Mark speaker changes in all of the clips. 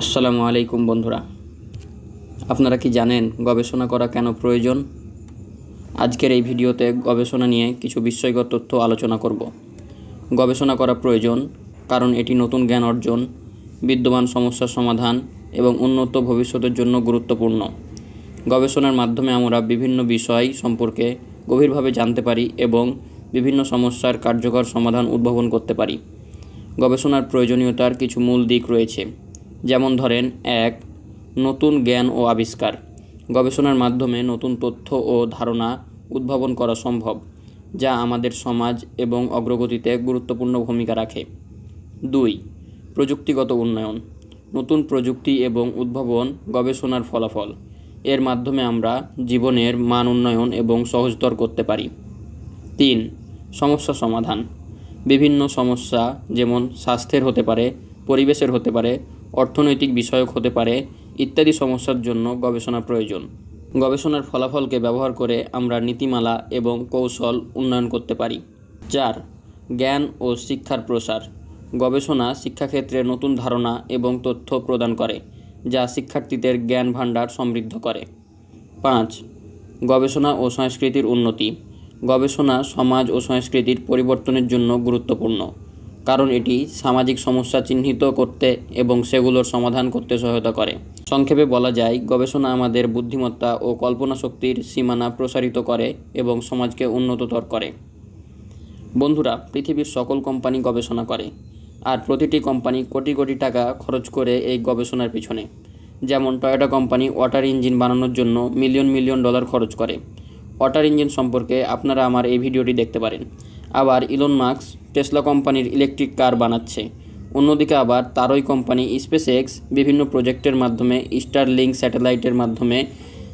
Speaker 1: আসসালামু আলাইকুম বন্ধুরা, আপনারা কি জানেন গবেষণা করা কেন প্রয়োজন? আজকের এই ভিডিওতে গবেষণা নিয়ে কিছু বিস্ময়কর তথ্য আলোচনা করব। গবেষণা করা প্রয়োজন কারণ এটি নতুন জ্ঞান অর্জন, বিদ্যমান সমস্যার সমাধান এবং উন্নত ভবিষ্যতের জন্য গুরুত্বপূর্ণ। গবেষণার মাধ্যমে আমরা বিভিন্ন বিষয় সম্পর্কে গভীরভাবে জানতে পারি এবং বিভিন্ন সমস্যার কার্যকর সমাধান উদ্ভাবন করতে পারি। গবেষণার প্রয়োজনীয়তার কিছু মূল দিক রয়েছে, যেমন ধরেন ১. নতুন জ্ঞান ও আবিষ্কার। গবেষণার মাধ্যমে নতুন তথ্য ও ধারণা উদ্ভাবন করা সম্ভব, যা আমাদের সমাজ এবং অগ্রগতিতে গুরুত্বপূর্ণ ভূমিকা রাখে। ২. প্রযুক্তিগত উন্নয়ন। নতুন প্রযুক্তি এবং উদ্ভাবন গবেষণার ফলাফল। এর মাধ্যমে আমরা জীবনের মান উন্নয়ন এবং সহজতর করতে পারি। ৩. সমস্যা সমাধান। বিভিন্ন সমস্যা, যেমন স্বাস্থ্যের হতে পারে, পরিবেশের হতে পারে, অর্থনৈতিক বিষয়ক হতে পারে ইত্যাদি সমস্যার জন্য গবেষণা প্রয়োজন। গবেষণার ফলাফলকে ব্যবহার করে আমরা নীতিমালা এবং কৌশল উন্নয়ন করতে পারি। ৪. জ্ঞান ও শিক্ষার প্রসার। গবেষণা শিক্ষাক্ষেত্রে নতুন ধারণা এবং তথ্য প্রদান করে, যা শিক্ষার্থীদের জ্ঞান ভাণ্ডার সমৃদ্ধ করে। ৫. গবেষণা ও সংস্কৃতির উন্নতি। গবেষণা সমাজ ও সংস্কৃতির পরিবর্তনের জন্য গুরুত্বপূর্ণ, কারণ এটি সামাজিক সমস্যা চিহ্নিত করতে এবং সেগুলোর সমাধান করতে সহায়তা করে। সংক্ষেপে বলা যায়, গবেষণা আমাদের বুদ্ধিমত্তা ও কল্পনা শক্তির সীমানা প্রসারিত করে এবং সমাজকে উন্নততর করে। বন্ধুরা, পৃথিবীর সকল কোম্পানি গবেষণা করে, আর প্রতিটি কোম্পানি কোটি কোটি টাকা খরচ করে এই গবেষণার পিছনে। যেমন টয়োটা কোম্পানি ওয়াটার ইঞ্জিন বানানোর জন্য মিলিয়ন মিলিয়ন ডলার খরচ করে। ওয়াটার ইঞ্জিন সম্পর্কে আপনারা আমার এই ভিডিওটি দেখতে পারেন। আবার ইলন মাস্ক টেসলা কোম্পানির ইলেকট্রিক কার বানাচ্ছে। অন্যদিকে আবার তারই কোম্পানি স্পেসএক্স বিভিন্ন প্রজেক্টের মাধ্যমে স্টারলিংক স্যাটেলাইটের মাধ্যমে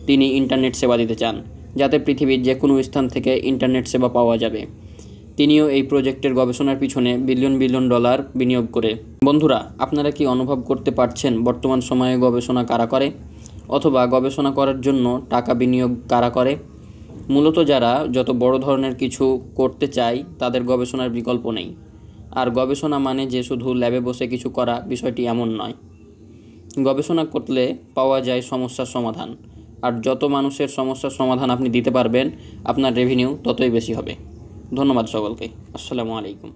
Speaker 1: তিনি ইন্টারনেট সেবা দিতে চান, যাতে পৃথিবীর যে কোনো স্থান থেকে ইন্টারনেট সেবা পাওয়া যাবে। তিনিও এই প্রজেক্টের গবেষণার পিছনে বিলিয়ন বিলিয়ন ডলার বিনিয়োগ করে। বন্ধুরা, আপনারা কি অনুভব করতে পারছেন বর্তমান সময়ে গবেষণা কারা করে, অথবা গবেষণা করার জন্য টাকা বিনিয়োগ কারা করে? মূলত যারা যত বড় ধরনের কিছু করতে চায় তাদের গবেষণার বিকল্প নেই। আর গবেষণা মানে যে শুধু ল্যাবে বসে কিছু করা, বিষয়টি এমন নয়। গবেষণা করলে পাওয়া যায় সমস্যার সমাধান, আর যত মানুষের সমস্যার সমাধান আপনি দিতে পারবেন, আপনার রেভিনিউ ততই বেশি হবে। ধন্যবাদ সকলকে। আসসালামু আলাইকুম।